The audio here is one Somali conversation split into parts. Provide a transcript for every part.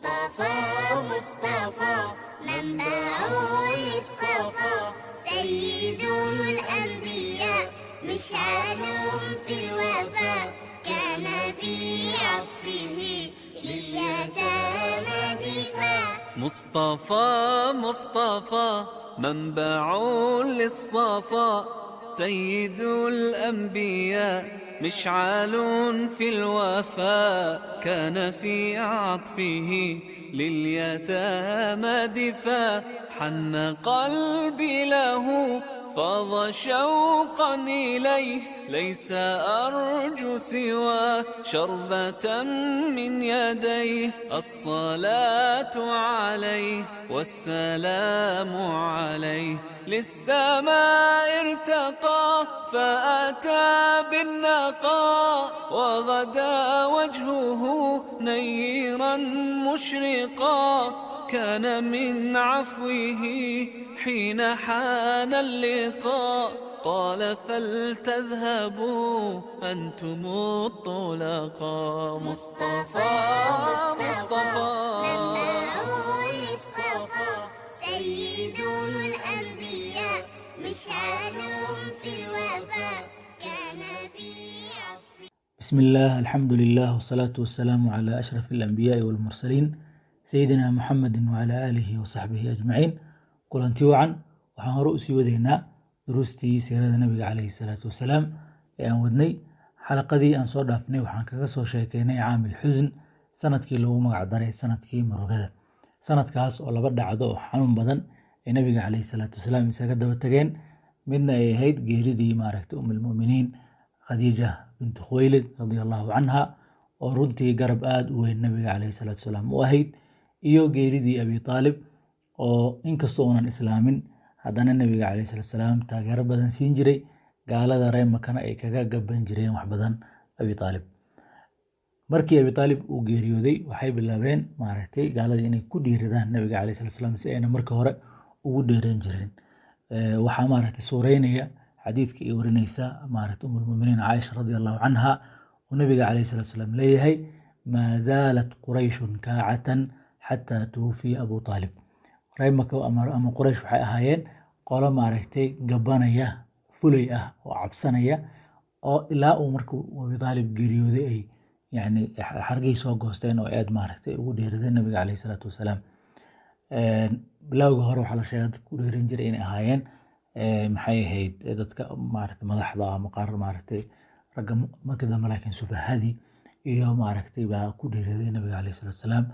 مصطفى مصطفى منبع للصفا سيد الأنبياء مشعل في الوفا كان في عطفه لليتامى دفاع مصطفى مصطفى منبع للصفا سيد الأنبياء مشعل في الوفا كان في عطفه لليتامى دفاع حن قلبي له فاض شوقا إليه ليس أرجو سوى شربة من يديه الصلاة عليه والسلام عليه للسماء ارتقى فأتى بالنقاء وغدا وجهه نيرا مشرقا كان من عفوه حين حان اللقاء قال فلتذهبوا أنتم الطلقاء مصطفى مصطفى للصفا سيد الأنبياء مشعل في الوفا كان في عطفه. بسم الله الحمد لله والصلاة والسلام على أشرف الأنبياء والمرسلين سيدنا محمد وعلى آله وصحبه أجمعين. kulanti wacan waxaan hore usii wadaynaa duruustii siirada nabiga calayhi salaatu wasalaam ee aan wadnay. xalaqadii aan soo dhaafnay waxaan kaga soo sheekeynay caamil xusn, sanadkii loogu magac daray sanadkii murugada. sanadkaas oo laba dhacdo oo xanuun badan ee nabiga calayhi salaatu wasalaam isaga daba tageen. midna ay ahayd geeridii maaragtay umulmu'miniin khadiija bintu khuwaylid radiyallahu canha oo runtii garab aada u weyn nabiga calayhi salaatu wasalaam u ahayd, iyo geeridii abi taalib oo inkastoo uunan islaamin haddana nabiga calayhi salaatu wasalaam taageero badan siin jiray, gaalada reer makana ay kaga gaban jireen wax badan abi taalib. markii abi taalib uu geeriyooday waxay bilaabeen maaragtay gaaladii inay ku dhiiradaan nabiga calayhi salaatu wasalaam si ayna marka hore ugu dheeran jirin. waxaa maaragtay suureynaya xadiidka ay warinaysa maaragtay umulmu'miniin caaisha radiyallahu canha oo nabiga calayhi salaatu wasalaam leeyahay maa zaalat qurayshun kaacatan xataa tuwufiya abu taalib. reer maka ama quraysh waxay ahaayeen qolo maaragtay gabanaya, fulay ah oo cabsanaya, oo ilaa uu markuu abi taalib geeriyooday ay yani xargay soo goosteen oo aad maaragtay ugu dheeradeen nabiga calayhi salaatu wasalaam. bilowga hore waxaa la sheegay dadka ku dheeran jiray inay ahaayeen maxay ahayd dadka maaragtay madaxda ama qaar maaragtay ragga, markii dambe laakiin sufahadii iyo maaragtay baa ku dheeraday nabiga calayhi salaatu wasalaam.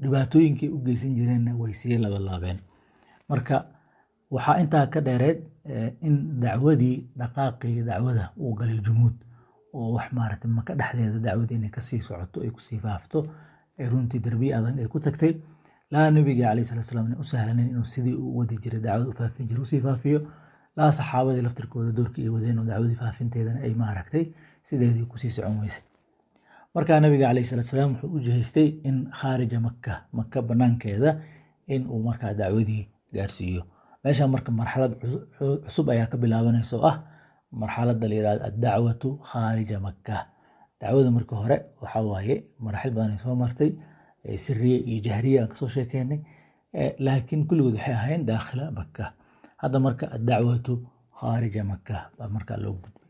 dhibaatooyinkay u geysan jireenna way sii labalaabeen. marka waxaa intaa ka dheereed in dacwadii dhaqaaqii dacwada uu galay jumuud, oo wax maaragtay maka dhexdeeda dacwadii inay kasii socoto ay kusii faafto ay runtii darbiye adag ay ku tagtay. laa nabiga calayhi salaatu wasalaam u sahlanin inuu sidii u wadi jiray dacwada u faafin jiray usii faafiyo, laa saxaabadii laftirkooda doorkii ay wadeen oo dacwadii faafinteedana ay maaragtay sideedii kusii socon weysay. markaa nabiga calayhi salaatu wasalaam wuxuu u jihaystay in khaarija maka banaankeeda in uu markaa dacwadii gaarsiiyo. meesha marka marxalad cusub ayaa ka bilaabanaysa oo ah marxaladda la yidhahdo addacwatu khaarija maka. dacwada marka hore waxaa waaye maraaxil badan ay soo martay, siriye iyo jahriye aan kasoo sheekeynay, laakiin kulligood waxay ahaayeen daakhila maka. hadda marka addacwatu khaarija maka baa markaa loo gudbay.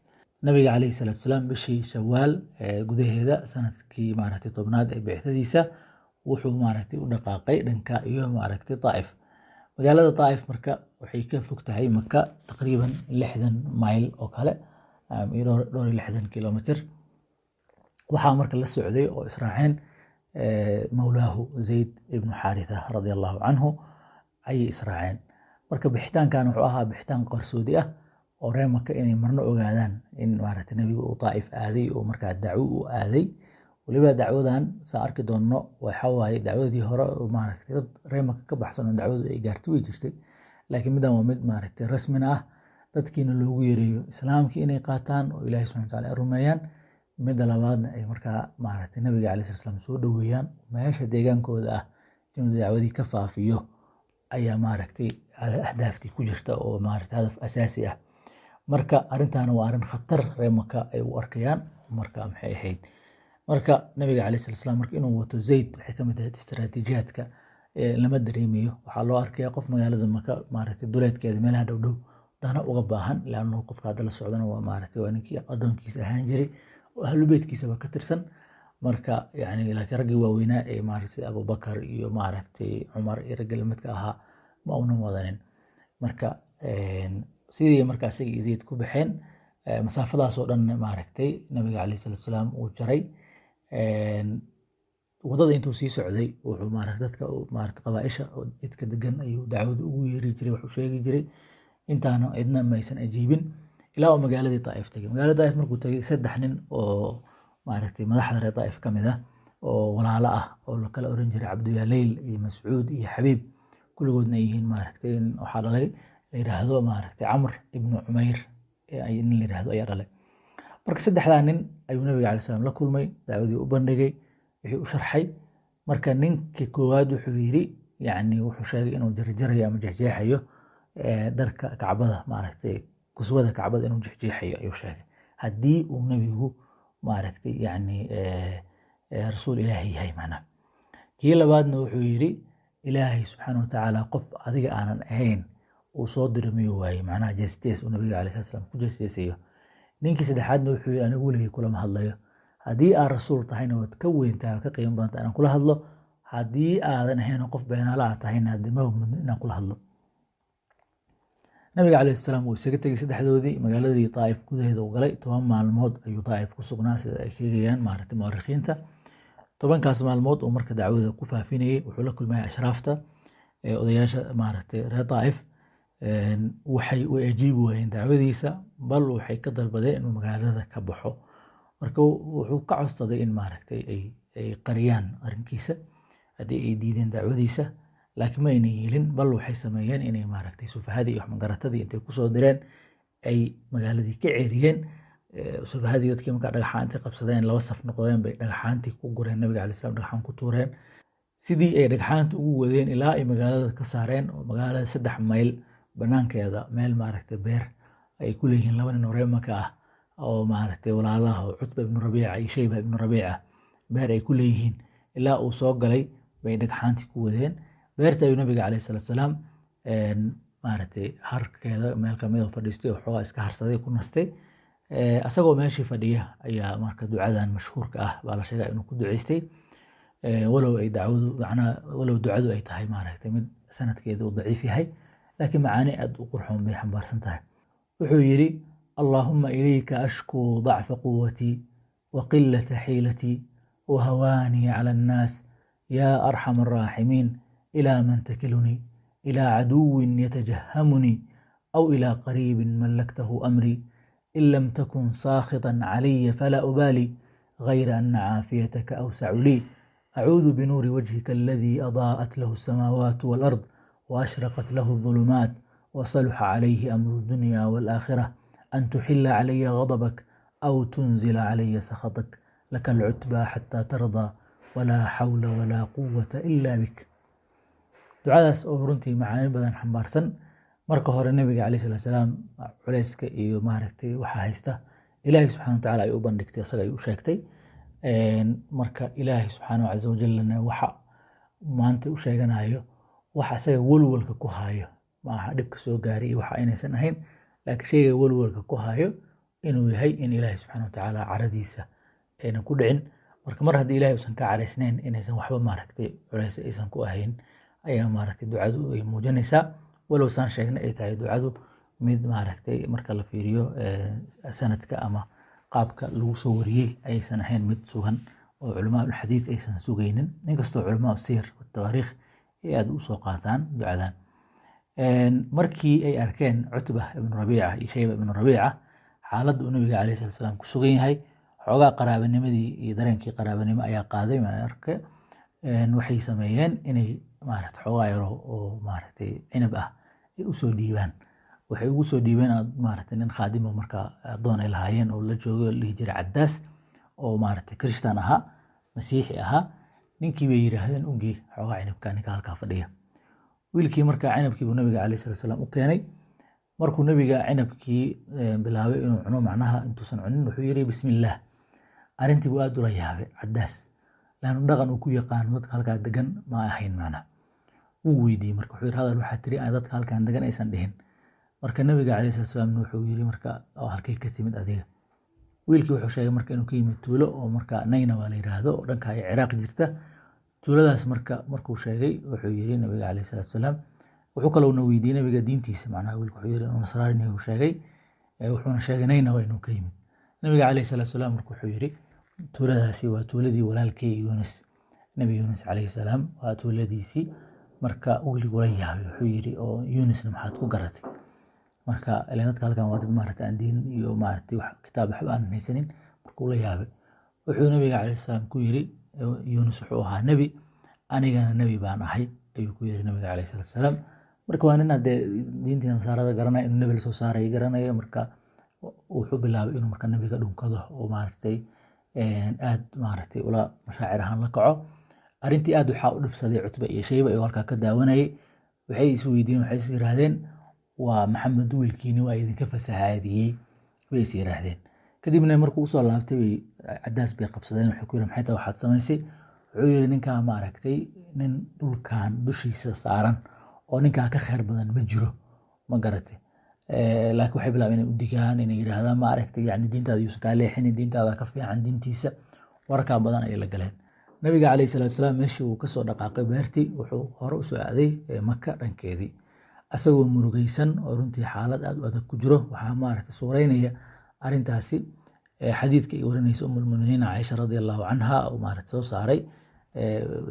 nabiga calayhi salaatu wasalaam bishii shawaal gudaheeda sanadkii maaragtay tobnaad ee bicdadiisa wuxuu maaragtay u dhaqaaqay dhanka iyo maaragtay Taa'if. magaalada Taa'if marka waxay ka fog tahay maka taqriiban 60 mayl oo kale, dhowr 60 kilomitir. waxaa marka la socday oo israaceen mawlaahu zayd ibnu xaaritha radiyallahu canhu ayay israaceen. marka bixitaankan wuxuu ahaa bixitaan qarsoodi ah oo reer maka inay marno ogaadaan in maaragtay nabiga uu Taa'if aaday oo markaa dacwo u aaday. waliba dacwadan saa arki doonno waxa waaye dacwadii hore oo maaragtay dad reer maka ka baxsan oo dacwadu ay gaartay way jirtay, laakiin midan waa mid maaragtay rasmina ah, dadkiina loogu yeerayo islaamkii inay qaataan oo ilaahay subxaanahu wa tacaala ay rumeeyaan. midda labaadna ay markaa maaragtay nabiga calayhi salaatu wasalaam soo dhoweeyaan meesha deegaankooda ah inuu dacwadii ka faafiyo ayaa maaragtay ahdaaftii ku jirta oo maaragtay hadaf asaasi ah. marka arrintaana waa arrin khatar reer maka ay u arkayaan. marka maxay ahayd marka nabiga calayhi salaatu wasalaam marka inuu wato zayd waxay ka mid ahayd istaraatiijiyaadka lama dareemayo. waxaa loo arkaya qof magaalada maka maaragtay duleedkeeda meelaha dhowdhow dana uga baahan, laanno qofka hadda la socdana waa maaragtay waa ninkii adoonkiisa ahaan jiray oo ahlu beytkiisaba ka tirsan. marka yani laakiin raggii waaweynaa ee maaragtay abubakar iyo maaragtay cumar iyo ragga lamidka ahaa ma uunan wadanin. marka sidii marka isaga iyo zayd ku baxeen masaafadaas oo dhan maaragtay nabiga calayhi salaatu wasalaam uu jaray. wadada intuu sii socday wuxuu maaragtay dadka maaragtay qabaaisha oo dadka degan ayuu dacwada ugu yeeri jiray, wuxuu sheegi jiray intaana cidna maysan ajiibin ilaa uu magaaladii Taa'if tagay. magaalada Taa'if markuu tagay 3 nin oo maaragtay madaxda reer Taa'if ka mid ah oo walaalo ah oo la kala oran jiray Cabduyaaleyl iyo Mascuud iyo Xabiib, kulligoodna yihiin maaragtay waxaa dhalay la yiraahdo maaragtay Camr ibn Umayr ay nin la yiraahdo ayaa dhalay. marka 3daa nin ayuu nabiga calayhi salaam la kulmay, dacwadii u bandhigay, wixii u sharxay. marka ninkii koowaad wuxuu yiri yani wuxuu sheegay inuu jarjarayo ama jeexjeexayo dharka Kacbada, maaragtay kuswada Kacbada inuu jeexjeexayo ayuu sheegay haddii uu nabigu maaragtay yani rasuul ilaahi yahay macna. kii labaadna wuxuu yiri ilaahay subxaanahu wa tacaala qof adiga aanan ahayn uu soo dirmiyo waaye, macnaha jeestees uu nabiga calayhi salaam ku jeesteesayo. ninkii saddexaadna wuxuu yiri anigu weligay kulama hadlayo, haddii aad rasuul tahayna waad ka weyntaa ka qiimo badanta inaan kula hadlo, haddii aadan ahayn qof beenaala aad tahayna ma mudno inaan kula hadlo. nabiga calayhi salaam wuu isaga tegay 3doodii, magaaladii Taa'if gudaheeda u galay. 10 maalmood ayuu Taa'if ku sugnaa sida ay sheegayaan maaragtay mu'arikhiinta. 10kaas maalmood uu marka dacwada ku faafinayay wuxuu la kulmay ashraafta odayaasha maaragtay reer Taa'if. waxay u ajiibi waayeen dacwadiisa, bal waxay ka dalbadeen inuu magaalada ka baxo. marka wuxuu ka codsaday in maaragtay ay qariyaan arrinkiisa haddii ay diideen dacwadiisa, laakiin ma aynan yeelin. bal waxay sameeyeen inay maaragtay sufahadii iyo waxmagaratadii intay kusoo direen ay magaaladii ka ceeriyeen. sufahadii dadkii markaa dhagaxaantii qabsadeen 2 saf noqdeen bay dhagaxaantii ku gureen, nabiga calayhi salaam dhagaxaan ku tuureen. sidii ay dhagaxaantii ugu wadeen ilaa ay magaalada ka saareen oo magaalada 3 mayl banaankeeda meel maaragtay beer ay ku leeyihiin 2 nin oo reer Maka ah oo maaragtay walaalaha Cutba ibn Rabiica iyo Shayba ibn Rabiica beer ay ku leeyihiin, ilaa uu soo galay bay dhagaxaantii ku wadeen. beerta ayuu nabiga calayhi salaatu wasalaam maaragtay harkeeda meel kamid ah fadhiistay oo xoogaa iska harsaday ku nastay. asagoo meeshii fadhiya ayaa marka ducadan mashhuurka ah baa la sheegaa inuu ku duceystay, walow ay dacwadu macnaha walow ducadu ay tahay maaragtay mid sanadkeedu uu daciif yahay, laakiin macaani aad u qurxoon bay xambaarsan tahay. wuxuu yiri allahumma ilayka ashku dacfa quwati wa qillata xiilati wa hawaani cala annaas ya arxam arraaximiin ilaa man takiluni ilaa caduwin yatajahhamuni aw ilaa qariibin mallaktahu amri in lam takun saakhitan calaya falaa ubaali غير أن عافيتك أوسع لي أعوذ بنور وجهك الذي أضاءت له السماوات والأرض وأشرقت له الظلمات وصلح عليه أمر الدنيا والآخرة أن تحل علي غضبك أو تنزل علي سخطك لك العتبى حتى ترضى ولا حول ولا قوة إلا بك. ducadaas oo runtii macaani badan xambaarsan. marka hore nabiga calayhi salaatu wasalaam culayska iyo maaragtay waxa haysta ilaahay subxaanahu wa tacaala ay u bandhigtay, asaga ay u sheegtay. marka ilaahay subxaanahu caza wajallana waxa maanta u sheeganayo waxa asaga walwalka ku hayo maaha dhibka soo gaaray iyo waxa aynaysan ahayn, laakiin shayga walwalka ku hayo inuu yahay in ilaahay subxaanahu wa tacaala caradiisa aynan ku dhicin. marka mar haddii ilaahay uusan ka caraysnayn inaysan waxba maaragtay culays aysan ku ahayn ayaa maaragtay ducadu ay muujinaysaa, walow saan sheegnay ay tahay ducadu mid maaragtay marka la fiiriyo sanadka ama qaabka lagu soo wariyey aysan ahayn mid sugan oo culamaa ulxadiid aysan sugaynin, inkastoo culamaa siyar tawaariikh ay aad u soo qaataan ducadan. markii ay arkeen Cutba ibn Rabiica iyo Shayba ibn Rabiica xaaladda uu nabiga calayhi salaatu wasalaam ku sugan yahay, xoogaa qaraabanimadii iyo dareenkii qaraabanimo ayaa qaaday. marka waxay sameeyeen inay maaragtay xoogaa yaro oo maaragtay cinab ah ay u soo dhiibaan. waxay ugu soo dhiibeen maaragtay nin khaadimo marka adoon ay lahaayeen oo la joogay oo dhihi jiray Cadaas oo maaragtay Kirishtaan ahaa, Masiixi ahaa. ninkii bay yiraahdeen ugii xoogaa cinabka ninka halkaa fadhiya. wiilkii marka cinabkii buu nabiga calayhi salaatu wasalaam u keenay. markuu nabiga cinabkii bilaabay inuu cuno, macnaha intuusan cunin wuxuu yiri bismillaah. arrintii buu aad ula yaabay Cadaas, laannu dhaqan uu ku yaqaano dadka halkaa degan ma ahayn macnaha. wuu weydiiyey marka wuxuu yidhi hadal waxaa tiri aan dadka halkaan degan aysan dhihin. marka nabiga calayhi salaatu wasalaam wuxuu yidhi marka oo halkay ka timid adiga. wiilkii wuxuu sheegay marka inuu ka yimid tuulo oo marka Nayna waa la yiraahdo oo dhanka ay Ciraaq jirta. tuuladaas markuu sheegay wuxuu yidhi nabiga calayhi salaatu wasalaam wuxuu kaloo weydiiyey nabiga diintiisa macnaha. wiilku wuxuu yidhi inuu nasraani uu sheegay, wuxuuna sheegay Nayna waa inuu ka yimid. nabiga calayhi salaatu wasalaam marka wuxuu yidhi tuuladaasi waa tuuladii walaalkay Yuunus, nabi Yuunus calayhi salaam waa tuuladiisii. marka wiilku la yaabay wuxuu yidhi oo Yuunusna maxaad ku garatay? marka ilaa dadka halkan waa dad maaragtay aan diin iyo maaragtay wax kitaab waxba aan haysanin. markuu la yaabay wuxuu nabiga calayhi salaam ku yidhi Yuunus wuxuu ahaa nebi, anigana nebi baan ahay ayuu ku yidhi nabiga calayhi salaatu wasalaam. marka waa nin haddee diintii nasaarada garanaya inuu nebi la soo saaray garanaya. marka wuxuu bilaabay inuu marka nebiga dhunkado oo maaragtay aad maaragtay ula mashaacir ahaan la kaco. arrintii aad waxaa u dhibsaday Cutba iyo Shayba oo halkaa ka daawanayay. waxay is weydiiyeen, waxay is yiraahdeen waa Maxamed wiilkiini waa idinka fasahaadiyey way is yiraahdeen. kadibna markuu usoo laabtay bay Cadaas bay qabsadeen. waxay ku yidhi maxay tahay waxaad samaysay? wuxuu yidhi ninkaa maaragtay nin dhulkan dushiisa saaran oo ninkaa ka khayr badan ma jiro, ma garatay. laakiin waxay bilaabeen inay u digaan, inay yiraahdaan maaragtay yani diintaada yuusan kaa leexinin, diintaada ka fiican diintiisa. warkaa badan ayay la galeen. nabiga calayhi salaatu wasalaam meeshii uu kasoo dhaqaaqay beertii wuxuu hore usoo aaday Maka dhankeedii asagoo murugaysan oo runtii xaalad aad u adag ku jiro. waxaa maaragtay suuraynaya arrintaasi xadiidka ay warinaysa umulmuminiin Caaisha radiallahu canha oo maaragtay soo saaray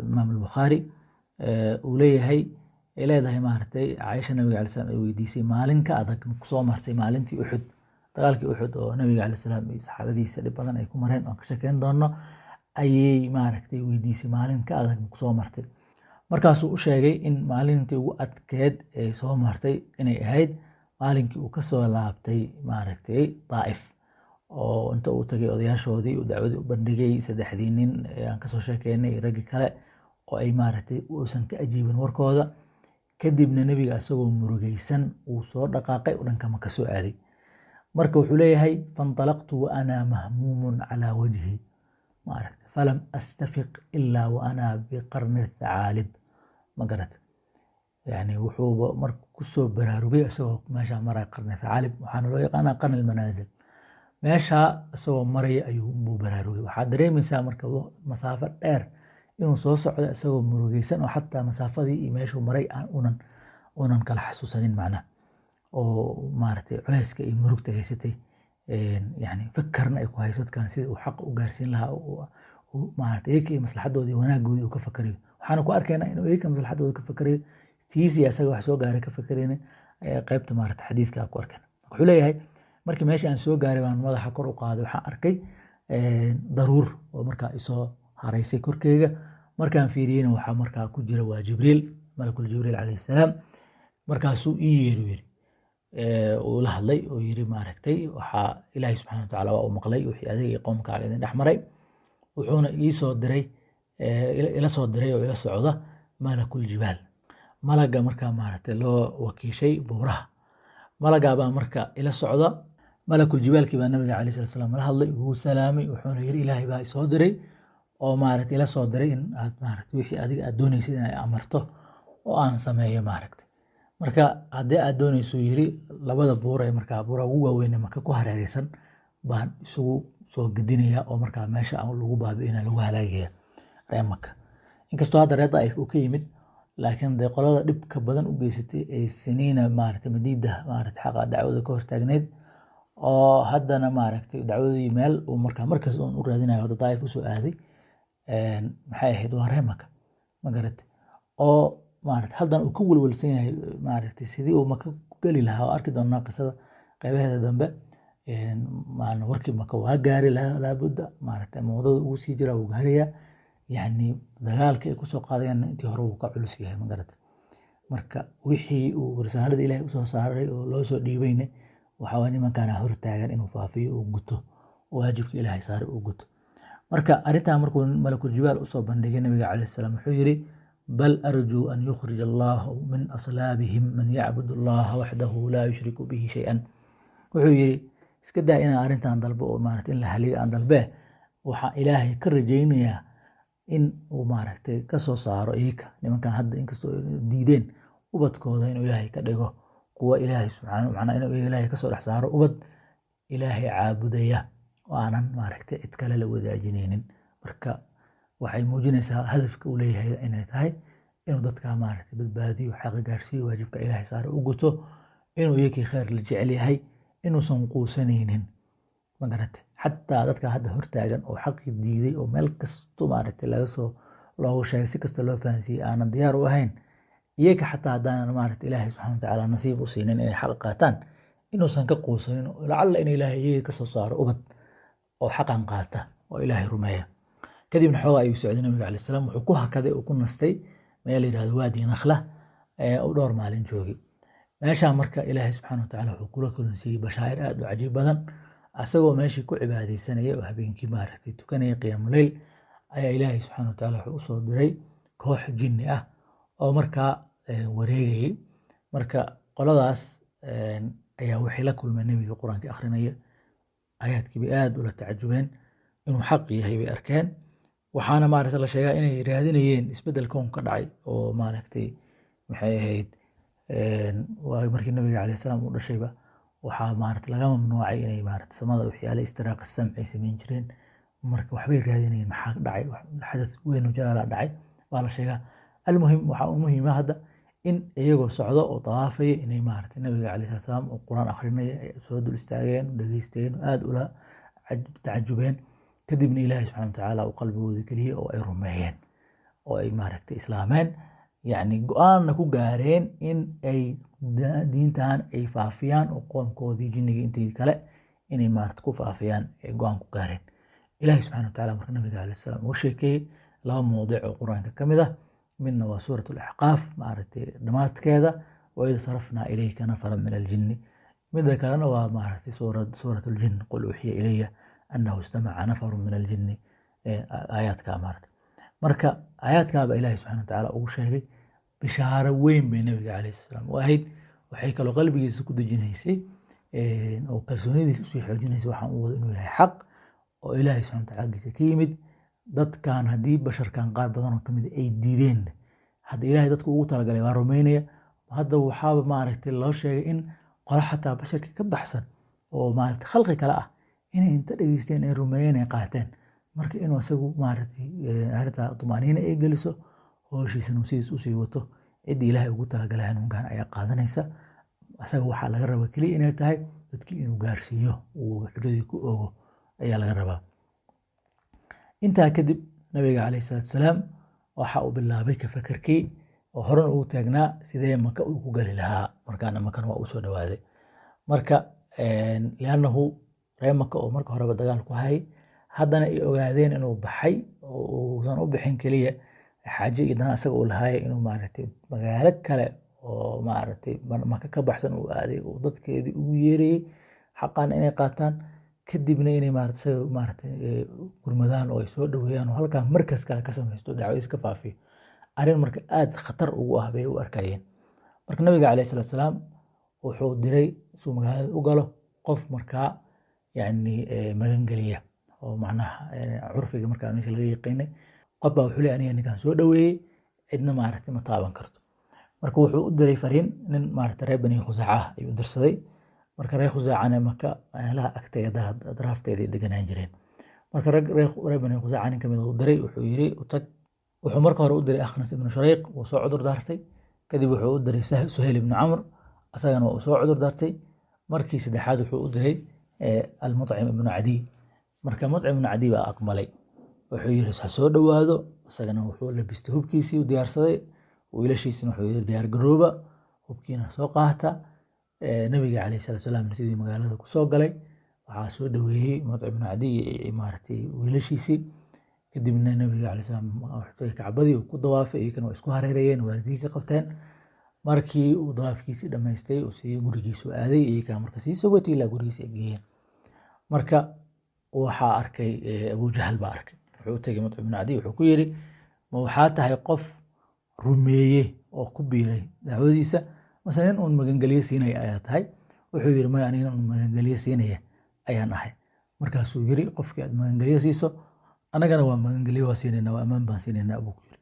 imaam al-Bukhaari uu leeyahay ay leedahay maaragtay Caaisha nabiga calayhi salaam ay weydiisay maalin ka adag kusoo martay maalintii Uxud, dagaalkii Uxud oo nabiga calayhi salaam iyo saxaabadiisa dhib badan ay ku mareen oo ka sheekeyn doono, ayay maaragtay weydiisay maalin ka adag kusoo martay. markaasuu u sheegay in maalintii ugu adkeed ee soo martay inay ahayd maalinkii uu kasoo laabtay maaragtay Daa'if oo inta uu tagay odayaashoodii uu dacwadii u bandhigay 3 nin aan kasoo sheekeynay raggi kale oo ay maaragtay uusan ka ajiibin warkooda. kadibna nabiga asagoo murugaysan uu soo dhaqaaqay oo dhanka Maka soo aaday. marka wuxuu leeyahay fantalaqtu wa ana mahmuumun calaa wajhi maaragtay falam astafiq ilaa wa ana biqarni thacaalib, ma garat. yani wuxuu marka kusoo baraarugay asagoo meesha maraya qarni thacaalib, waxaana loo yaqaanaa qarni almanaazil. meesha asagoo maraya ayuu baraarugay. waxaa dareemaysaa marka masaafo dheer inuu soo socdo isagoo murugaysan oo xataa masaafadii iyo meeshuu maray aan unan kala xasuusanin macnaha oo maaragtay culayska iyo murugta haysatay. yani fakarna ay ku haysadkaan sidii uu xaq u gaarsiin lahaa maaragtay iyaga iyo maslaxadoodii wanaagoodii uu ka fakarayo. waxaana ku arkaynaa inuu iyaga maslaxadooda ka fakarayo, tiisii asaga wax soo gaaray ka fakarayna qaybta maaragtay xadiidka ku arkayna. wuxuu leeyahay markii meeshii aan soo gaaray baan madaxa kor u qaaday, waxaan arkay daruur oo markaa isoo haraysay korkeyga. markaan fiiriyeyna waxaa markaa ku jira waa Jibriil, malakul Jibriil calayhi salaam. markaasuu ii yeeri yiri uu la hadlay oo yiri maaragtay waxaa Ilaahay subxaanahu wa tacaala waa u maqlay wixii adiga iyo qoomkaaga idin dhex maray, wuxuuna ila soo diray oo ila socda malakul jibaal, malaga markaa maaragtay loo wakiishay buuraha. malagaa baa marka ila socda. malakul jibaalkii baa nabiga calayhi salaatu wasalaam la hadlay, wuu salaamay, wuxuuna yiri Ilaahay baa isoo diray oo maaragtay ila soo diray in aad maaragtay wixii adiga aad doonaysid in ay amarto oo aan sameeyo maaragtay. marka haddii aad doonayso yiri labada buur ee markaa buuraha ugu waaweyn Maka ku hareeraysan baan isugu soo gedinaya oo markaa meesha aan lagu baabi'ina lagu halaagaya reer Maka. inkastoo hadda reer Daa'if uu ka yimid, laakiin dee qolada dhibka badan u geysatay ee siniina maaragtay madiida maaragtay xaqa dacwada ka hortaagneyd oo haddana maaragtay dacwadii meel uu markaas uun u raadinayo hadda Daa'if usoo aaday. maxay ahayd waa reer Maka, ma garatay. oo maaragtay haldan uu ka walwalsan yahay maaragtay sidii uu Maka ku geli lahaa. oo arki doonaa qisada qaybaheeda dambe. warkii Maka waa gaaray laabudda maaragtay wadada ugu sii jira uu gaaraya. yani dagaalkii ay kusoo qaadayaan intii hore uu ka culus yahay, ma garatay. marka wixii uu risaalada Ilaahay usoo saaray oo loo soo dhiibayna waxaa waa nimankaana hortaagan inuu faafiyo uu guto waajibka Ilaahay saaray uu guto. marka arrintaa markuu malakul jibaal usoo bandhigay nabiga calayhi salaam wuxuu yiri bal arjuu an yukhrij allahu min aslaabihim man yacbudu allaha waxdahu laa yushriku bihi shay-an. wuxuu yiri iska daa inaan arrintan dalbo oo maaragtay in la haliga aan dalbe, waxaa ilaahay ka rajaynayaa in uu maaragtay ka soo saaro iyaga nimankan hadda inkastoo diideen ubadkooda inuu ilaahay ka dhigo kuwa ilaahay subxaanahu macnaa inuu ilaahay ka soo dhex saaro ubad ilaahay caabudaya oo aanan maaragtay cid kale la wadaajinaynin. marka waxay muujinaysaa hadafka uu leeyahay inay tahay inuu dadka maaragtay badbaadiyo, xaq gaarsiiyo, waajibka ilaahay saaro u guto, inuu iyagii khayr la jecel yahay, inuusan quusanaynin. ma garatay xataa dadka hadda hortaagan oo xaqii diiday oo meel kasto maaragtay loogu sheegay si kasta loo fahansiiyey aanan diyaar u ahayn, iyaga xataa haddaanan maaragtay ilaahay subxaana watacaala nasiib u siinin inay xaq qaataan, inuusan ka quusanin lacalla in ilaahay iyaga kasoo saaro ubad oo xaqan qaata oo ilaahay rumeeya. kadibna xoogaa ayuu socday nabiga calayhi salaam, wuxuu ku hakaday oo ku nastay meel la yidhahdo waadi nakhla oo dhowr maalin joogay. meeshaa marka ilaahay subxaana watacaala wuxuu kula kulansiiyey bashaa'ir aad u cajiib badan. asagoo meeshii ku cibaadaysanaya oo habeenkii maaragtay tukanaya qiyaamuleyl ayaa ilaahay subxaana watacaala wuxuu usoo diray koox jinni ah oo markaa wareegayay. marka qoladaas ayaa waxay la kulmeen nabiga qur-aanka akhrinaya, aayaadkii bay aad ula tacajubeen inuu xaq yahay bay arkeen. waxaana maaragtay la sheegaa inay raadinayeen isbeddel koon ka dhacay oo maaragtay maxay ahayd markii nabiga calayhi salaam uu dhashayba waxaa maaragtay laga mamnuucay inay maaragtay samada waxyaale istiraaq samci ay samayn jireen. marka waxbay raadinayeen maxaa dhacay, xadath weyn oo jalaala dhacay waa la sheegaa. almuhim waxaa u muhiima hadda in iyagoo socdo oo tawaafaya inay maaragtay nabiga calayhi salaam oo quraan akhrinaya ay soo dul istaageen, dhageysteen, aad ula tacajubeen. kadibna ilaahay subxaana watacaala uu qalbigooda geliyey oo ay rumeeyeen oo ay maaragtay islaameen, yacni go-aanna ku gaareen in ay diintan ay faafiyaan oo qoomkoodii jinniga intii kale inay maaragtay ku faafiyaan ay go-aan ku gaareen. ilaahay subxaana watacaala marka nabiga calayhi salaam uga sheekeeyey 2 mowdic oo qur-aanka ka mid ah. midna waa suurat al-axqaaf maaragtay dhamaadkeeda wa id sarafnaa ilayka nafaran min aljinni, midda kalena waa maaragtay suurat aljin qul uxiya ilaya annahu istamaca nafarun min aljinni aayaadkaa maaragtay. marka aayaadkaaba ilaahay subxaana watacaala ugu sheegay bishaaro weyn bay nabiga calayhi salaam u ahayd. waxay kaloo qalbigiisa ku dejinaysay oo kalsoonidiisa usii xoojinaysay waxaan u wado inuu yahay xaq oo ilaahay subxaana watacaala giisa ka yimid. dadkan haddii basharkan qaar badan oo kamid ay diideen, hadda ilaahay dadku ugu talagalay waa rumeynaya. hadda waxaaba maaragtay loo sheegay in qolo xataa basharka ka baxsan oo maaragtay khalqi kale ah inay inta dhageysteen ay rumeeyeen ay qaateen. marka inuu isagu maaragtay arrinta tumaaniina ay geliso, howshiisana uu sidiis usii wato, ciddii ilaahay ugu talagalay hanuunkan ayaa qaadanaysa. isaga waxaa laga rabaa keliya inay tahay dadkii inuu gaarsiiyo uu xujadii ku oogo ayaa laga rabaa. intaa kadib nabiga calayhi salaatu wasalaam waxa uu bilaabay ka fakarkii oo horan ugu taagnaa sidee maka uu ku gali lahaa. markaana makan waa u soo dhawaaday. marka liannahu reer maka oo marka horeba dagaal ku hayay, haddana ay ogaadeen inuu baxay oo uusan u bixin keliya xaaje iyo dana isaga uu lahaaya inuu maaragtay magaalo kale oo maaragtay maka ka baxsan uu aaday uu dadkeedii ugu yeerayey xaqan inay qaataan, kadibna inay maaragtay gurmadaan oo ay soo dhaweeyaan oo halkaa markas kale ka samaysto dacwadiisa ka faafiyo. arrin marka aad khatar ugu ah bay u arkayeen. marka nabiga calayhi salaatu wasalaam wuxuu diray suu magaalada u galo qof markaa yacni magangeliya oo macnaha curfiga markaa meesha laga yaqiinay. qof baa wuxuu leeyahay aniga ninkan soo dhaweeyey cidna maaragtay ma taaban karto. marka wuxuu u diray fariin nin maaragtay reer bani khusaaca ayuu dirsaday. marka reer khusaacana maka meelaha agteeda adraafteeda deganaan jireen. marka reer bani khusaaca nin kamid uu diray wuxuu yiri u tag. wuxuu marka hore u diray Akhnas ibn Shurayq oo soo cudur daartay. kadib wuxuu u diray Suhayl ibn Amr asagana oo soo cudur daartay. markii saddexaad wuxuu u diray al-Mut'im ibn Adi. marka Mut'im ibn Adi baa aqbalay. wuxuu yiri soo dhawaado. asagana wuxuu labistay hubkiisii u diyaarsaday. wiilashiisina wuxuu yiri diyaar garooba, hubkiina soo qaata. nabiga calayhi salaatu wasalaam sidii magaalada ku soo galay waxaa soo dhaweeyey Mut'im ibn Adi maaragtay wiilashiisii. kadibna nabiga calayhi salaam wuxuu kacbadii ku dawaafay, iyagana waa isku hareerayeen, waardiyey ka qabteen. markii uu dawaafkiisii dhammaystay uu sii gurigiisu aaday, iyaga marka sii sogotay ilaa gurigiisa geeyeen. marka waxaa arkay Abu Jahl baa arkay. wuxuu tagay Mut'im ibn Adi wuxuu ku yiri ma waxaa tahay qof rumeeyey oo ku biiray dacwadiisa mase nin uun magangeliye siinaya ayaa tahay? wuxuu yiri ma aniga uun magangeliye siinaya ayaan ahay. markaasuu yiri qofkii aad magangeliye siiso annagana waa magangelyo waa siinaynaa, waa ammaan baan siinaynaa buu ku yiri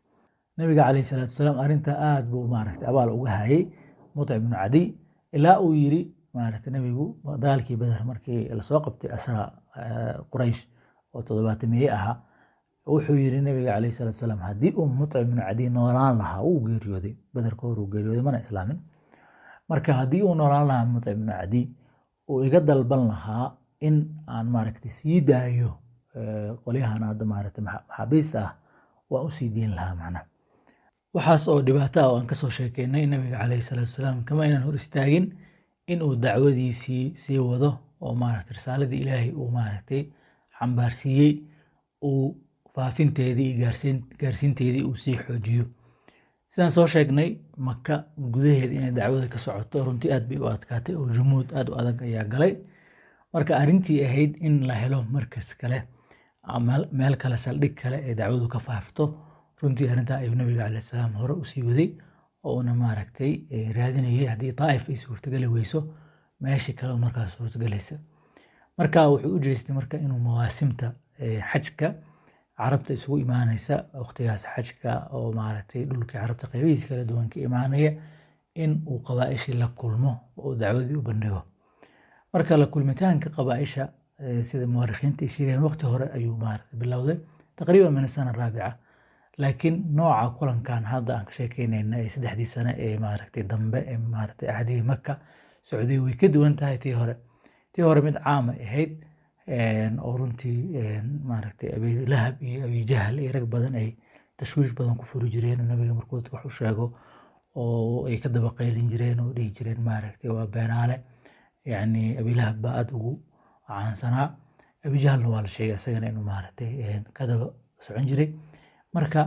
nabiga calayhi salaatu wasalaam. arrinta aad buu maaragtay abaal uga hayay Mutcim ibnu Cadiy, ilaa uu yiri maaragtay nabigu dagaalkii Badar markii lasoo qabtay asra Quraysh oo 700 ahaa, wuxuu yiri nabiga calayhi salaatu wasalaam haddii uu Mutcim ibnu Cadiy noolaan lahaa, uu geeriyooday Badar ka hor, uu geeriyooday mana islaamin. marka haddii uu noolaan lahaa Mutcim ibnu Cadiy, uu iga dalban lahaa in aan maaragtay sii daayo qolyahan hadda maaragtay maxaabiista ah, waa u sii diin lahaa macnaha. waxaas oo dhibaato ah oo aan kasoo sheekeynay, nabiga calayhi salaatu wasalaam kama aynan hor istaagin inuu dacwadiisii sii wado oo maaragtay risaaladii ilaahay uu maaragtay xambaarsiiyey, uu faafinteedii iyo gaarsiinteedii uu sii xoojiyo. sidaan soo sheegnay, Maka gudaheeda inay dacwada ka socoto runtii aad bay u adkaatay oo jumuud aad u adag ayaa galay. marka arrintii ahayd in la helo markas kale, meel kale, saldhig kale ee dacwadu ka faafto, runtii arrintaa ayuu nabiga calayhi salaam hore usii waday oo una maaragtay raadinayay haddii Taa'if ay suurtagali weyso meeshii kale markaas suurtagalaysa. marka wuxuu u jeestay marka inuu mawaasimta xajka carabta isugu imaanaysa, waqtigaas xajka oo maaragtay dhulkii carabta qaybihiisa kala duwan ka imaanaya, in uu qabaa'ishii la kulmo oo dacwadii u bandhigo. marka la kulmitaanka qabaa'isha sida muwarikhiinta ay sheegayaan waqti hore ayuu maaragtay bilowday, taqriiban min sana raabica. laakiin nooca kulankan hadda aan ka sheekeynayna ee 3 sano ee maaragtay dambe ee maaragtay ahdigii Maka socday way ka duwan tahay tii hore mid caam ahayd oo runtii maaragtay Abi Lahab iyo Abi Jahl iyo rag badan ay tashwiish badan ku furi jireen nabiga markuu dadka wax u sheego, oo ay ka daba qaylin jireen oo dhihi jireen maaragtay waa beenaale. yani Abi Lahab baa aad ugu caansanaa, Abi Jahlna waa la sheegay isagana inuu maaragtay ka daba socon jiray. marka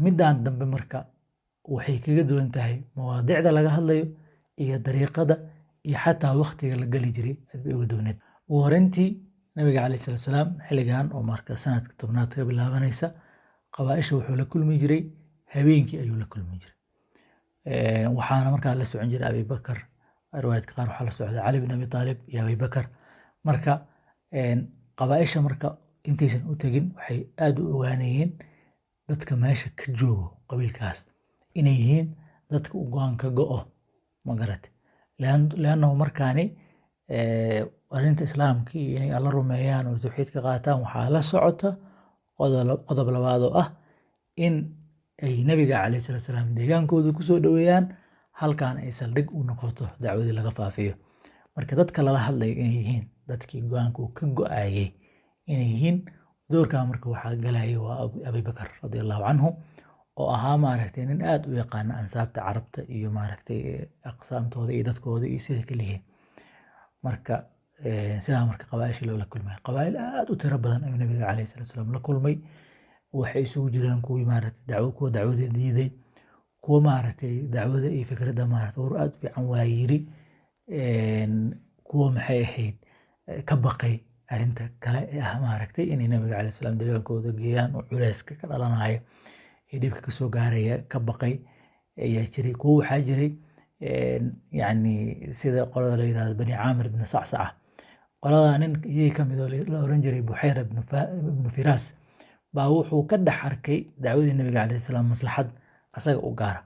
midaan dambe marka waxay kaga duwan tahay mawaadicda laga hadlayo iyo dariiqada iyo xataa waqtiga la gali jiray aad bay uga duwaneed. ugu horeyntii nabiga calayhi salaatu wasalaam xilligan oo marka sanadka 10aad ka bilaabanaysa, qabaa'isha wuxuu la kulmi jiray habeenkii ayuu la kulmi jiray. waxaana markaa la socon jiray Abi Bakar, riwaayadka qaar waxaa la socday Cali bin Abi Taalib iyo Abi Bakar. marka qabaa'isha marka intaysan u tegin waxay aad u ogaanayeen dadka meesha ka joogo qabiilkaas inay yihiin dadka u go'aan ka go'o, ma garatay. leannahu markaani arrinta islaamka iyo inay alla rumeeyaan oo tawxiidka qaataan waxaa la socota qodob labaad oo ah in ay nabiga calayhi salaatu wasalaam deegaankooda kusoo dhoweeyaan, halkaan ay saldhig u noqoto dacwadii laga faafiyo. marka dadka lala hadlayo inay yihiin dadkii go'aanku ka go'ayay inay yihiin, doorkaa marka waxaa galaya waa Abi Bakar radiallahu canhu, oo ahaa maaragtay nin aad u yaqaana ansaabta carabta iyo maaragtay aqsaamtooda iyo dadkooda iyo sida kale yihiin. marka sidaa marka qabaa'isha loola kulmay, qabaa'il aad u tiro badan ayuu nabiga calayhi salaatu wasalaam la kulmay. waxay isugu jiraan kuwii maaragtay kuwa dacwada diiday, kuwa maaragtay dacwada iyo fikradda maaragtay war aad fiican waa yiri, kuwa maxay ahayd ka baqay arrinta kale ee ah maaragtay inay nabiga calayhi salaam deegaankooda geeyaan oo culeyska ka dhalanaya ee dhibka kasoo gaaraya ka baqay ayaa jiray. kuwa waxaa jiray yani sida qolada la yidhahdo Bani Caamir ibn Sacsaca, qolada nin iyay ka mid oo la oran jiray Buxayra ibnu Firaas baa wuxuu ka dhex arkay dacwadii nabiga calayhi salaam maslaxad asaga u gaara.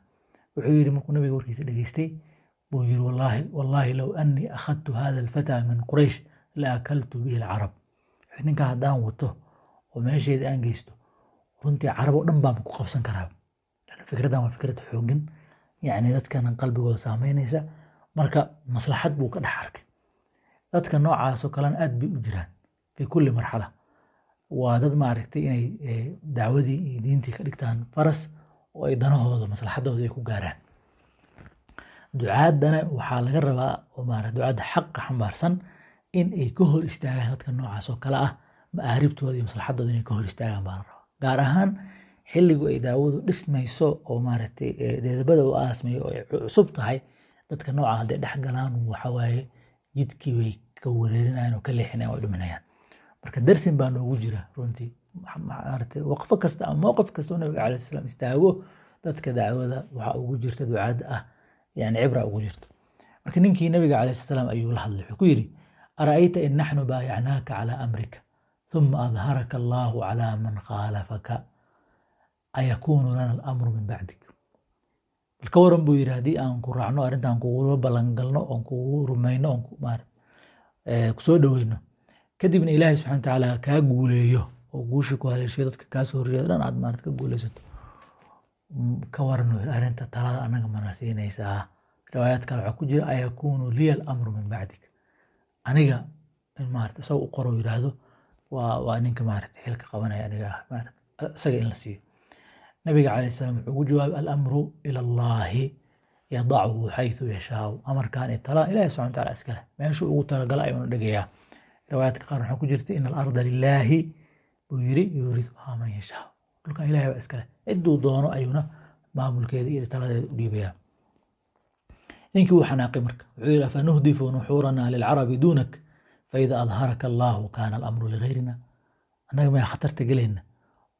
wuxuu yiri markuu nabiga warkiisa dhageystay buu yiri wallahi law anni akhadtu hada alfata min Quraysh la akaltu bihi alcarab. ninka haddaan wato oo meesheeda aan geysto runtii carab oo dhan baan ku qabsan karaa. fikraddan waa fikrad xooggan, yani dadkan qalbigooda saameynaysa. marka maslaxad buu ka dhex arkay. dadka noocaas oo kalena aad bay u jiraan fi kulli marxala. waa dad maaragtay inay dacwadii iyo diintii ka dhigtaan faras oo ay danahooda maslaxadooda ay ku gaaraan. ducaadana waxaa laga rabaa oo maaragtay ducaadda xaqa xambaarsan in ay ka hor istaagaan dadka noocaas oo kale ah, ma'aaribtooda iyo maslaxadooda inay ka hor istaagaan baa la rabaa. gaar ahaan xilligu ay daawadu dhismayso oo maaragtay deedabada u aasmayo oo ay cusub tahay, dadka nooca hadday dhex galaan waxa waaye jidkii bay ka wareerinayaan oo ka leexinayaan oo dhimanayaan. marka darsin baa noogu jira runtii maaragtay waqfo kasta ama mowqif kasta oo nabiga calayhi salaam istaago, dadka dacwada waxaa ugu jirta ducaadda ah yani cibra ugu jirto. marka ninkii nabiga calayhi salaam ayuu la hadlay, wuxuu ku yiri ara'ayta in naxnu baayacnaaka calaa amrika ثم أظهرك الله على من خالفك أيكون لنا الأمر من بعدك. الكورن بو يرادي أن كرعنو أرنتان كوغو بلنقلنو أن كوغو رمينو أن كوغو كسو دوينو كدب إلهي سبحانه وتعالى كاقوليه وقوشك وهذا الشيء كاسو رياضان عاد مارت كاقوليست كورنو أرنتا ترى أنا مناسين إيسا روايات كالعكو جرى أيكون لي الأمر من بعدك أنيقا مارت سو قرو يرادو وأنك مارت حيلك قوانا أنيقا مارت ساقين لسيه نبي عليه السلام وجواب الأمر إلى الله يضعه حيث يشاء أمر كان يتلا إلهي سبحانه وتعالى أسكله ما يشوء تلقى يدقيا روايات قارن حكو جرتي إن الأرض لله يورثها من يشاء قل كان إلهي أسكله إدو دونو أيونا باب الكيدي إذا تلا ديبيا إنك وحناقي مرك عيل فنهدف نحورنا للعرب دونك فإذا أظهرك الله كان الأمر لغيرنا أنا ما خطرت قلهن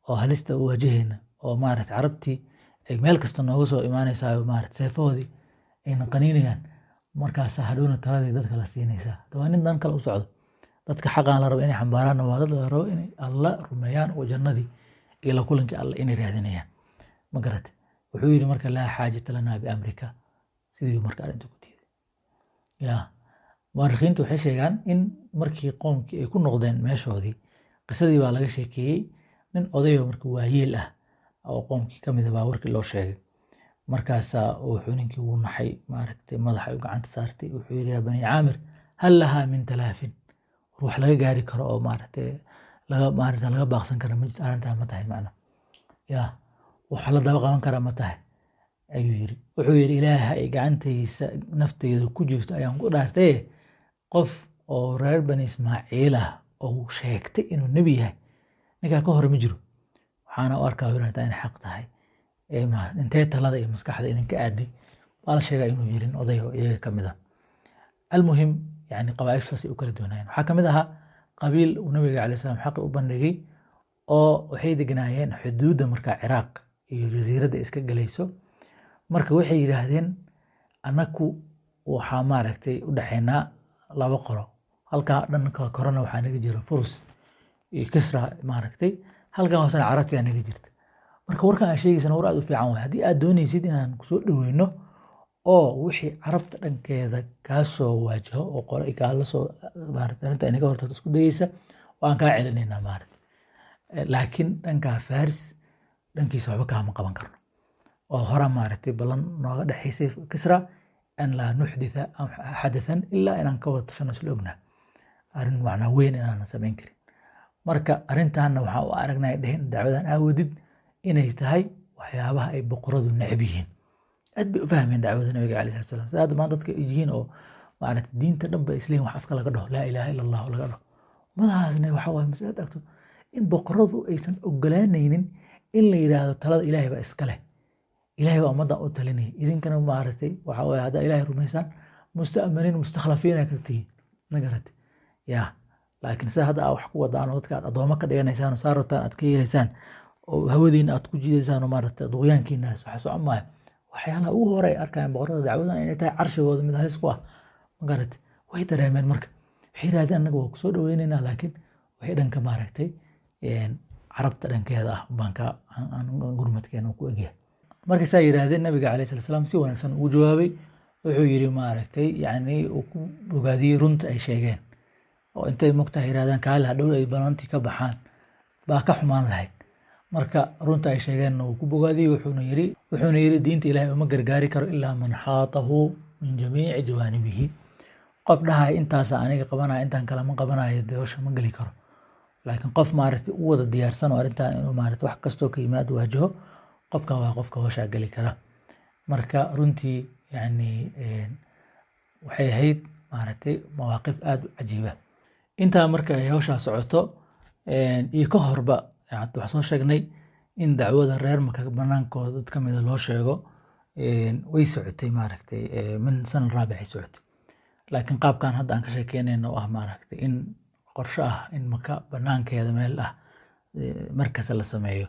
وهلست أواجهن oo maaragtay carabtii ay meel kasta nooga soo imaanaysaa maaragtay seefoodii ayna qaniinayaan markaas hadhowna taladii dadka la siinaysaa waa nin dan kale u socdo dadka xaqaan la rabo inay xambaaraan waa dad la rabo inay alla rumeeyaan oo jannadii iyo la kulankii alla inay raadinayaan ma garatay wuxuu yidhi marka laa xaajata lanaa biamrika sidii marka arrinta ku tiiday yaa mu'arikhiintu waxay sheegaan in markii qoomkii ay ku noqdeen meeshoodii qisadii baa laga sheekeeyey nin odayo marka waayeel ah oo qoomkii ka mid ah baa warkii loo sheegay markaasaa wuxuu ninkii uu naxay maaragtay madaxa ay gacanta saartay wuxuu yidhi yaa bani caamir hal lahaa min talaafin ruux laga gaari karo oo maaragtay laga baaqsan kara majlis arrintaa ma tahay macna yaa wax la daba qaban kara ma tahay ayuu yidhi wuxuu yidhi ilaaha ay gacantaysa naftayda ku jirto ayaan ku dhaartay qof oo reer bani ismaaciil ah oo sheegtay inuu nebi yahay ninkaa ka hore ma jiro waxaana u arkaa inay xaq tahay intee talada iyo maskaxda idinka aaday baa la sheegaa inuu yirin oday oo iyaga ka mid ah almuhim yani qabaaishaas ay u kala duwanayeen waxaa ka mid ahaa qabiil uu nabiga calay salaam xaqi u bandhigay oo waxay degnaayeen xuduudda markaa ciraaq iyo jasiiradda iska galayso marka waxay yidhaahdeen annaku waxaa maaragtay u dhaxaynaa laba qolo halkaa dhanka korona waxaa naga jira furus iyo kisra maaragtay halkan hoosena carabti aa naga jirta marka warkan aan sheegaysana war aad u fiican waay haddii aad doonaysid inaan kusoo dhaweyno oo wixii carabta dhankeeda kaa soo waajaho oo qole kaala soo maaragtay arrinta inaga hortagto isku dayeysa waan kaa celinaynaa maaragtay laakiin dhankaa faris dhankiisa waxba kaama qaban karno oo hora maaragtay ballan nooga dhexaysay kisra an laa nuxditha xadathan ilaa inaan ka wada tashano isla ognaa arrin macnaa weyn inaanan samayn karin marka arrintaana waxaa u aragnay dheheen dacwadan aawadid inay tahay waxyaabaha ay boqoradu necab yihiin aad bay u fahmeen dacwada nabiga calayhi salatu wasalaam sida dhammaan dadka ay yihiin oo maaragtay diinta dhan ba isleeyihin wax afka laga dhaho laa ilaaha ila allah laga dhaho madahaasna waxaa waaye masalad agto in boqoradu aysan ogolaanaynin in la yidhaahdo talada ilaahay baa iska leh ilaahay baa ummaddan u talinaya idinkana maaragtay waxaa waaye haddaa ilaahay rumaysaan musta'maniin mustakhlafiina ka tihiin nagaratay yaa laakiin sida hadda aad wax ku wadaan oo dadka aad addoomo ka dhiganaysaan oo saarataan aad ka yeelaysaan oo hawadiina aad ku jiidaysaan oo maaragtay duqyaankiinaas waxa socon maayo waxyaalaha ugu hore ay arkayaan boqorada dacwadan inay tahay carshigooda mid halis ku ah magaratay way dareemeen marka waxay yidhahdeen annaga waa kusoo dhaweynaynaa laakiin waxay dhanka maaragtay carabta dhankeeda ah baan ka gurmadkeena ku egyahay marka saa yidhaahdeen nabiga calayhi salatu wasalaam si wanaagsan ugu jawaabay wuxuu yidhi maaragtay yacni uu ku bogaadiyey runta ay sheegeen oo intay mogtahay yidhahdaan kaali hadhow ay bannaantii ka baxaan baa ka xumaan lahayd marka runta ay sheegeenna uu ku bogaadiyey wuxuuna yidhi diinta ilaahay uma gargaari karo ilaa man xaatahu min jamiici jawaanibihi qof dhahay intaasa aniga qabanaya intaan kale ma qabanayo doosha ma geli karo laakiin qof maaragtay u wada diyaarsan oo arrintan inuu maaragtay wax kastoo ka yimaad waajaho qofkan waa qofka hawshaa geli kara marka runtii yacni waxay ahayd maaragtay mawaaqif aada u cajiiba intaa marka ay hawshaa socoto iyo ka horba waxaan soo sheegnay in dacwada reer maka banaankooda dad ka mida loo sheego way socotay maaragtay min sana raabicay socotay laakiin qaabkan hadda aan ka sheekeynayno oo ah maaragtay in qorshe ah in maka banaankeeda meel ah markasta la sameeyo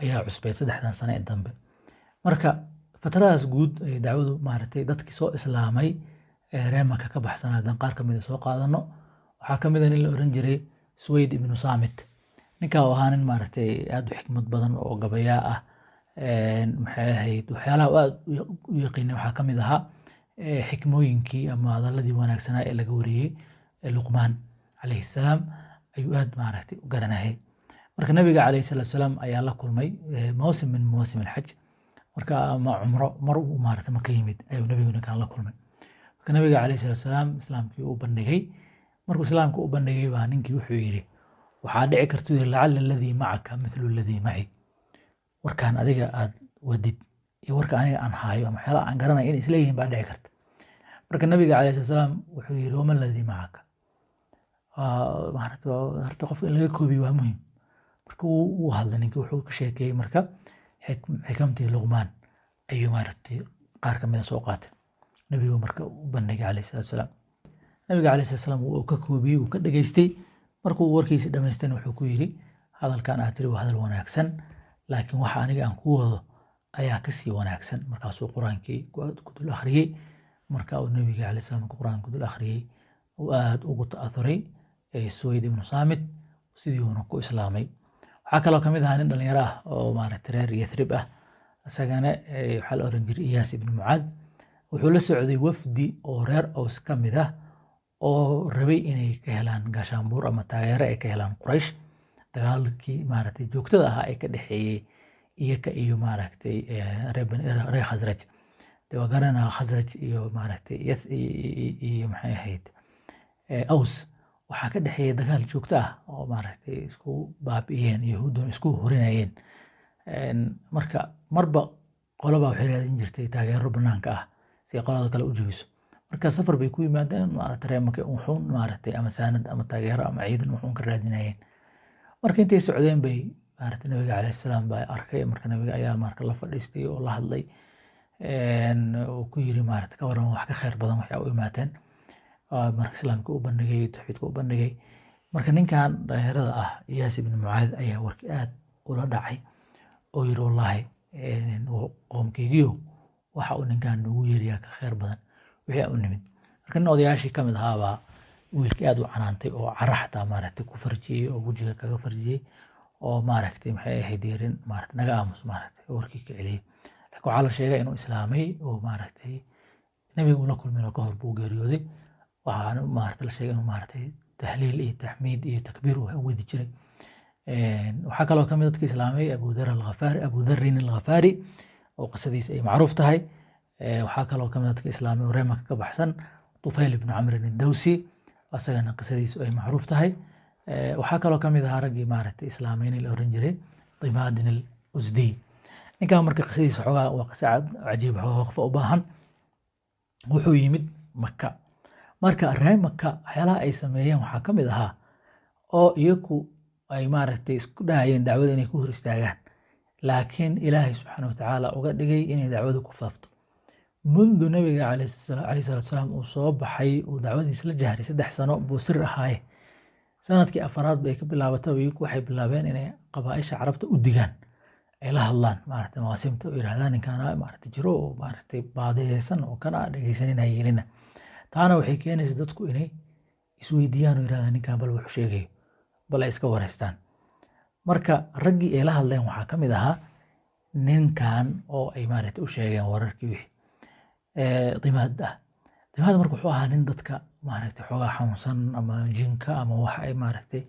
ayaa cusbay 3 sano ee dambe marka fatradaas guud ay dacwadu maaragtay dadkii soo islaamay reer maka ka baxsanaadan qaar ka mid soo qaadano waxaa ka mid ah in la oran jiray Suwayd ibnu Saamit. ninkaa oo ahaa nin maaragtay aad u xikmad badan oo gabayaa ah. maxay ahayd waxyaalaha aad u yaqiinay waxaa ka mid ahaa xikmooyinkii ama hadalladii wanaagsanaa ee laga wariyey Luqmaan calayhi salaam ayuu aad maaragtay u garanayay. marka nabiga calayhi salaatu salaam ayaa la kulmay mawsim min mawaasim alxaj, marka ama cumro mar uu maaragtay marka yimid ayuu nabigu ninkan la kulmay. marka nabiga calayhi salaatu salaam islaamkii u bandhigay. markuu islaamka u bandhigay baa ninkii wuxuu yidhi waxaa dhici karta lacala alladii macaka mithlu alladii maci, warkaan adiga aad wadid iyo warka aniga aan haayo ama waxyaalaha aan garanay inay isleeyihiin baa dhici karta. marka nabiga calayhi salaatu salaam wuxuu yidhi wama alladii macaka, horta qofka in laga koobiyo waa muhiim. marka uu hadlay ninkii wuxuu ka sheekeeyey marka xikamtii Luqmaan ayuu maaragtay qaar ka mida soo qaatay nabigu marka u bandhigay calayhi salaatu salaam. nabiga calayhi salaatu salaam wuu ka koobiyey, wuu ka dhageystay. markuu warkiisi dhamaystayna wuxuu ku yidhi hadalkan aad tiri waa hadal wanaagsan, laakiin waxa aniga aan ku wado ayaa kasii wanaagsan. markaasuu qur-aankii ku dul akhriyey. marka uu nabiga calayhi salaam qur-aanka ku dul akhriyey uu aad ugu ta'athuray Suwayd ibnu Saamit, sidii uuna ku islaamay. waxaa kaloo ka mid ahaa nin dhalinyaro ah oo maaragtay reer Yathrib ah, isagana waxaa la oran jiray Iyaas ibnu Mucaad. wuxuu la socday wafdi oo reer Aws ka mid ah oo rabay inay ka helaan gaashaanbuur ama taageero ay ka helaan Quraysh, dagaalkii maaragtay joogtada ahaa ee ka dhexeeyey iyaga iyo maaragtay reer Khasraj. dee waa garanaa Khasraj iyo maaragtay iyo maxay ahayd Aws waxaa ka dhexeeyey dagaal joogto ah oo maaragtay isku baabi'iyeen, yahuudduna isku horinayeen. marka marba qolaba waxay raadin jirtay taageero banaanka ah si ay qolada kale u jebiso. marka safar bay ku yimaadeen maaragtay wuxuun maaragtay ama saanad ama taageero ama ciidan wuxuun ka raadinayeen. marka intay socdeen bay maaragtay nabiga calayhi salaam baa arkay. marka nabiga ayaa marka la fadhiistay oo la hadlay uu ku yiri maaragtay ka waran wax ka khayr badan waxay u imaateen. marka islaamka u bandhigay, tawxiidka u bandhigay. marka ninkan dhalinyarada ah Iyaas ibnu Mucaad ayaa warkii aad ula dhacay oo yiri wallaahi qoomkaygiyo waxa uu ninkan nagu yeeriyaa ka khayr badan wixii u nimid. marka nin odayaashii ka mid ahaabaa wiilkii aad u canaantay oo cara xataa maaragtay ku farjiyey oo wejiga kaga farjiyey oo maaragtay maxay ahayd yeerin maaragtay naga aamus maaragtay warkii ka celiyey. laakiin waxaa la sheegay inuu islaamay oo maaragtay nabiga uu la kulmay ka hor buu geeriyooday. waxaana maaragtay la sheegay inuu maaragtay tahliil iyo taxmiid iyo takbiir uu wadi jiray. waxaa kaloo ka mid dadka islaamay Abu Dharrin al-Ghafaari oo qisadiisa ay macruuf tahay. waxaa kaloo ka mid dadka islaamay oo reer Maka ka baxsan Tufayl ibn Amr ad-Dawsi, asagana qisadiisu ay macruuf tahay. waxaa kaloo ka mid ahaa raggii maaragtay islaameyna la oran jiray Dimaadin al-Uzdi. ninkan marka qisadiisa xogaa waa qisa cajiib ah oo qof u baahan. wuxuu yimid Maka. marka reer Maka waxyaalaha ay sameeyeen waxaa ka mid ahaa oo iyagu ay maaragtay isku dhahayeen dacwada inay ku hor istaagaan, laakiin ilaahay subxaanahu wa tacaala uga dhigay inay dacwada ku faafto. mundu nabiga calayhi salaatu salaam uu soo baxay uu dacwadiisa la jahray 3 sano buu sir ahaaye. sanadkii afaraad bay ka bilaabatay iyagu waxay bilaabeen inay qabaaisha carabta u digaan, ay la hadlaan maaragtay mawaasimta u yiraahdaan ninkaana maaragtay jiro oo maaragtay baadiyeysan oo kana dhageysanina yeelina. taana waxay keenaysaa dadku inay isweydiiyaan oo yiraahdaan ninkan bal wuxuu sheegayo bal ay iska wareystaan. marka raggii ay la hadleen waxaa ka mid ahaa ninkan oo ay maaragtay u sheegeen wararkii wixii Dimaad ah. Dimaad marka wuxuu ahaa nin dadka maaragtay xoogaa xanuunsan ama jinka ama wax ay maaragtay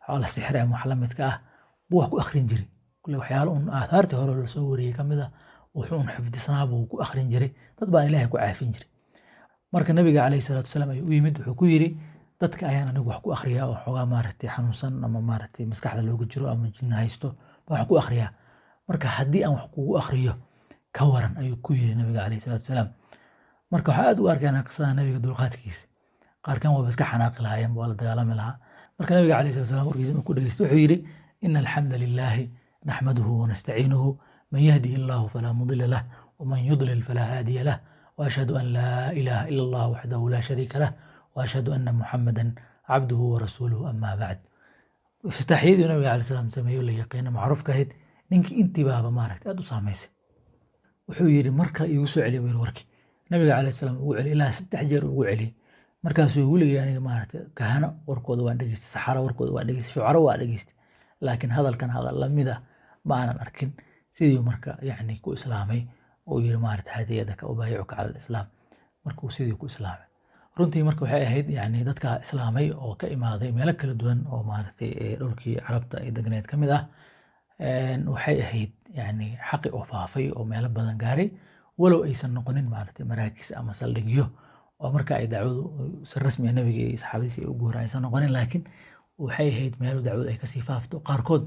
xoolo sixir ama wax la midka ah buu wax ku akhrin jiray. kule waxyaalo un aathaartii hore la soo wariyay ka mid ah wuxuu xifdisnaa buu ku akhrin jiray, dad baan Ilaahay ku caafin jiray. marka nabiga calayhi salaatu salaam ayuu u yimid, wuxuu ku yiri dadka ayaan anigu wax ku akhriyaa oo xoogaa maaragtay xanuunsan ama maaragtay maskaxda looga jiro ama jin haysto wax ku akhriyaa. marka haddii aan wax kugu akhriyo ka waran ayuu ku yiri nabiga calayhi salaatu salaam. marka waxaa aad u arkayna qisada nabiga dulqaadkiisa. qaarkan waa iska xanaaqi lahaayeen, waa la dagaalami lahaa. marka nabiga calayhi salaatu salaam warkiisa uu ku dhageystay wuxuu yiri inna alxamda lillahi naxmaduhu wa nastaciinuhu man yahdihi allahu falaa mudilla lah wa man yudlil falaa haadiya lah wa ashhadu an laa ilaaha ila allah waxdahu laa shariika lah wa ashhadu anna muxammadan cabduhu wa rasuuluhu amaa bacd. iftitaaxiyadii nabiga calayhi salaam sameeyo la yaqiina macruufka ahayd ninkii intibaaba maaragtay aad u saamaysay. wuxuu yiri marka igu soo celiyo warkii nabiga calayhi salaam ugu celi ilaa 3 jeer ugu celi. markaasuu weligay aniga maaragtay kahano warkooda waan dhegeystay, saxaro warkooda waan dhegeystay, shucaro waa dhegeystay, laakiin hadalkan hadal lamida ma aanan arkin. sidii marka yacni ku islaamay oo yiri maaragtay hadiyadaka ubaayicuka cala alislaam, markuu sidii ku islaamay. runtii marka waxay ahayd yacni dadka islaamay oo ka imaaday meelo kala duwan oo maaragtay dhulkii carabta ay degneed ka mid ah, waxay ahayd yacni xaqi oo faafay oo meelo badan gaaray, walow aysan noqonin maaragtay maraakis ama saldhigyo oo marka ay dacwadu si rasmi ah nabiga iyo saxaabadiisa ay u guuraan aysan noqonin, laakiin waxay ahayd meelo dacwadu ay kasii faafto. qaarkood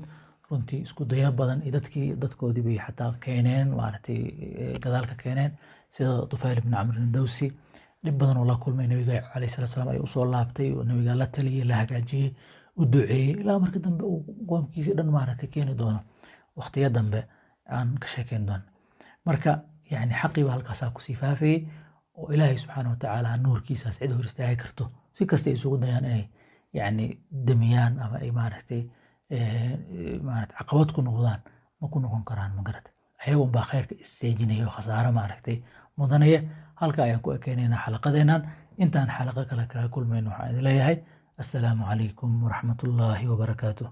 runtii isku daya badan iyo dadkoodii bay xataa keeneen maaragtay gadaalka keeneen, sida Tufayl ibn Amr ad-Dawsi. dhib badan oo la kulmay nabiga calayhi salaatu wasalaam ay u soo laabtay oo nabiga la taliyay, la hagaajiyay, u duceeyay, ilaa markii dambe uu qoomkiisa dhan maaragtay keeni doono waqtiyo dambe aan ka sheekeyn doono. marka yacni xaqii baa halkaasaa kusii faafayay oo ilaahay subxaanahu watacaala nuurkiisaas cid hor istaagi karto si kasta ay isugu dayaan inay yacni damiyaan ama ay maaragtay caqabad ku noqdaan, ma ku noqon karaan. magarata ayaga unbaa khayrka isseejinaya oo khasaaro maaragtay mudanaya. halka ayaan ku ekeenaynaa xalaqadeennan. intaan xalaqa kale kaga kulmayno waxaan idin leeyahay assalaamu calaykum waraxmatullaahi wabarakaatuh.